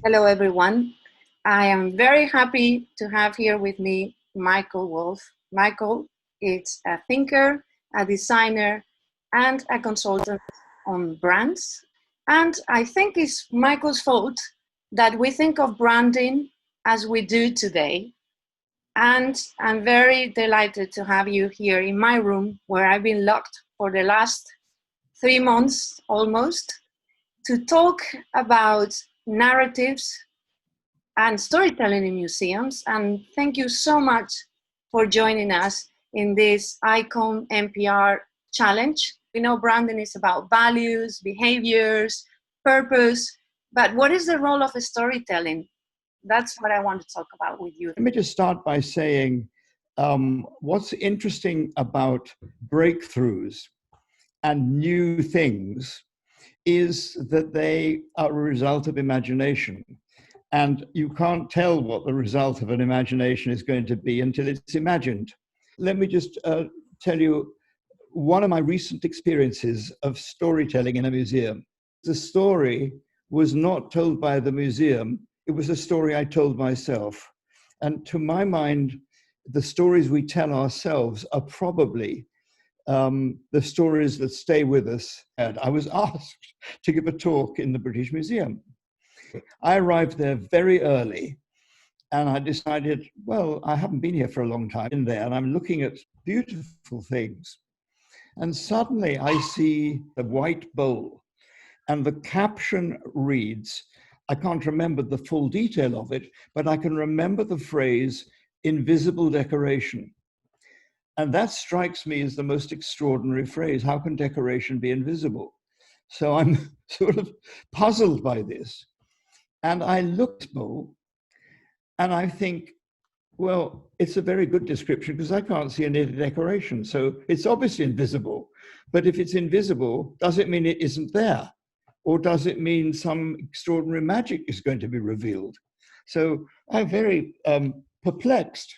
Hello, everyone. I am very happy to have here with me Michael Wolff. Michael is a thinker, a designer, and a consultant on brands. And I think it's Michael's fault that we think of branding as we do today. And I'm very delighted to have you here in my room where I've been locked for the last 3 months almost to talk about narratives and storytelling in museums. And thank you so much for joining us in this Icon NPR challenge. We know branding is about values, behaviors, purpose, but what is the role of storytelling? That's what I want to talk about with you. Let me just start by saying what's interesting about breakthroughs and new things is that they are a result of imagination. And you can't tell what the result of an imagination is going to be until it's imagined. Let me just tell you one of my recent experiences of storytelling in a museum. The story was not told by the museum, it was a story I told myself. And to my mind, the stories we tell ourselves are probably the stories that stay with us. And I was asked to give a talk in the British Museum. I arrived there very early and I decided, well, I haven't been here for a long time in there and I'm looking at beautiful things. And suddenly I see the white bowl and the caption reads, I can't remember the full detail of it, but I can remember the phrase, invisible decoration. And that strikes me as the most extraordinary phrase. How can decoration be invisible? So I'm sort of puzzled by this. And I look at the bowl and I think, well, it's a very good description because I can't see any decoration. So it's obviously invisible. But if it's invisible, does it mean it isn't there? Or does it mean some extraordinary magic is going to be revealed? So I'm very perplexed.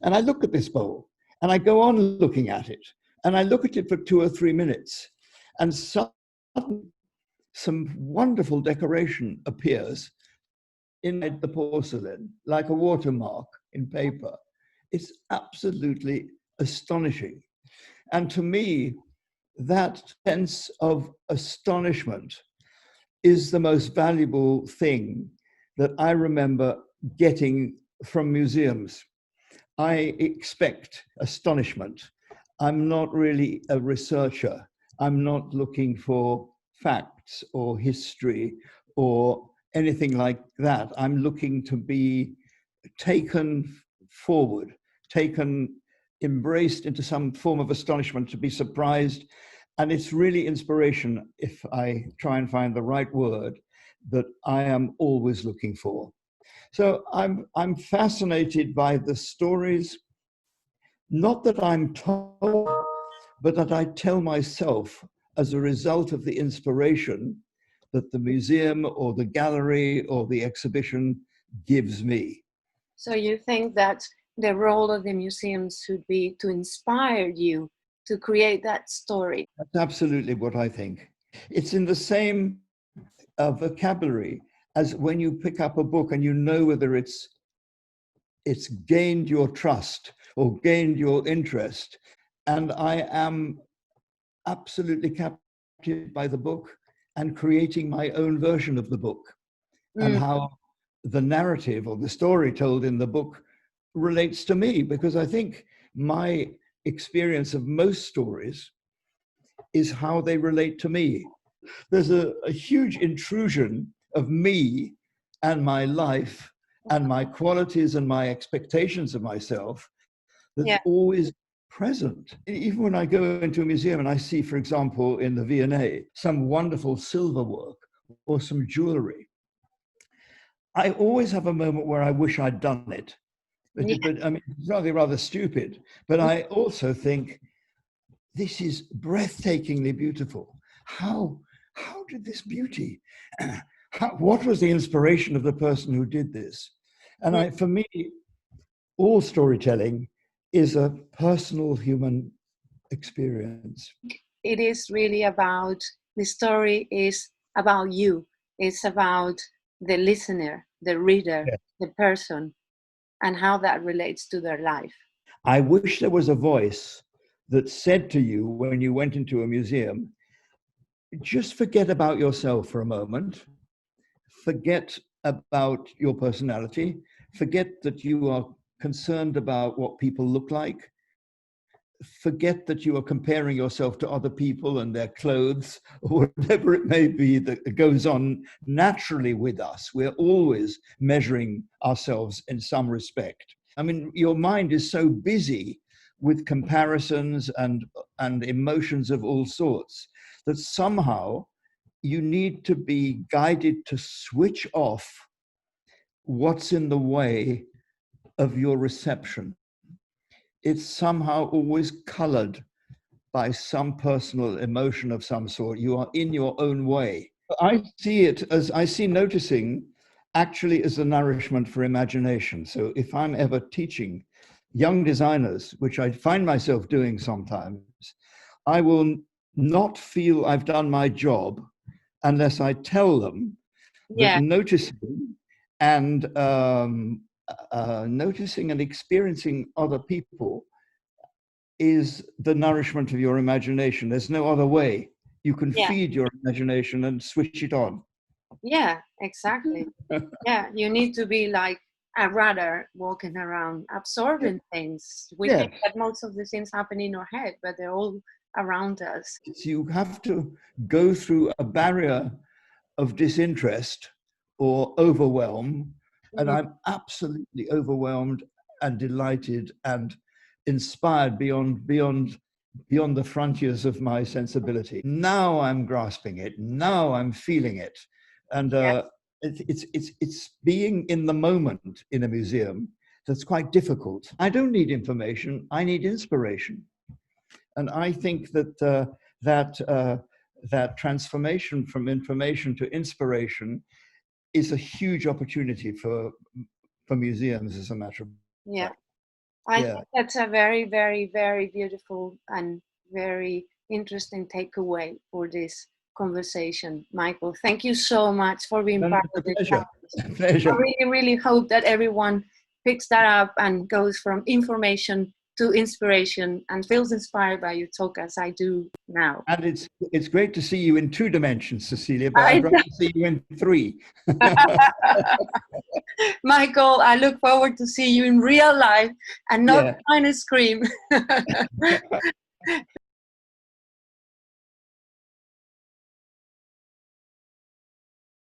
And I look at this bowl and I go on looking at it. And I look at it for 2 or 3 minutes. And suddenly some wonderful decoration appears inside the porcelain, like a watermark in paper. It's absolutely astonishing. And to me, that sense of astonishment is the most valuable thing that I remember getting from museums. I expect astonishment. I'm not really a researcher. I'm not looking for facts or history or anything like that. I'm looking to be taken forward, embraced into some form of astonishment, to be surprised. And it's really inspiration, if I try and find the right word, that I am always looking for. So I'm fascinated by the stories, not that I'm told, but that I tell myself as a result of the inspiration that the museum or the gallery or the exhibition gives me. So you think that the role of the museums should be to inspire you to create that story? That's absolutely what I think. It's in the same vocabulary as when you pick up a book and you know whether it's gained your trust or gained your interest. And I am absolutely captured by the book and creating my own version of the book and how the narrative or the story told in the book relates to me, because I think my experience of most stories is how they relate to me. There's a huge intrusion of me and my life and my qualities and my expectations of myself that's always present. Even when I go into a museum and I see, for example, in the V&A, some wonderful silver work or some jewelry, I always have a moment where I wish I'd done it. But I mean, it's rather stupid. But I also think, this is breathtakingly beautiful. How did this beauty, what was the inspiration of the person who did this? And for me, all storytelling is a personal human experience. It is really about, the story is about you. It's about the listener, the reader, Yes. the person, and how that relates to their life. I wish there was a voice that said to you when you went into a museum, just forget about yourself for a moment, forget about your personality, forget that you are concerned about what people look like, forget that you are comparing yourself to other people and their clothes or whatever it may be that goes on naturally with us. We're always measuring ourselves in some respect. I mean, your mind is so busy with comparisons and emotions of all sorts that somehow you need to be guided to switch off what's in the way of your reception. It's somehow always colored by some personal emotion of some sort. You are in your own way. I see it as, I see noticing actually as a nourishment for imagination. So if I'm ever teaching young designers, which I find myself doing sometimes, I will not feel I've done my job unless I tell them that Yeah, noticing and noticing and experiencing other people is the nourishment of your imagination. There's no other way. You can yeah, feed your imagination and switch it on. yeah, exactly. Yeah, you need to be like a radar walking around, absorbing things. We Yeah, think that most of the things happen in our head, but they're all around us. you have to go through a barrier of disinterest or overwhelm. And Mhm. I'm absolutely overwhelmed and delighted and inspired beyond the frontiers of my sensibility. Now I'm grasping it. Now I'm feeling it, and Yeah, it's being in the moment in a museum that's quite difficult. I don't need information. I need inspiration, and I think that that transformation from information to inspiration is a huge opportunity for museums, as a matter of yeah. fact. I Yeah. think that's a very, very, very beautiful and very interesting takeaway for this conversation, Michael. Thank you so much for being And part it's a of the pleasure. challenge. I Pleasure. really, really hope that everyone picks that up and goes from information to inspiration and feels inspired by your talk as I do now. And it's great to see you in 2 dimensions, Cecilia, but I I'd rather see you in 3. Michael, I look forward to see you in real life and not Yeah. behind a screen.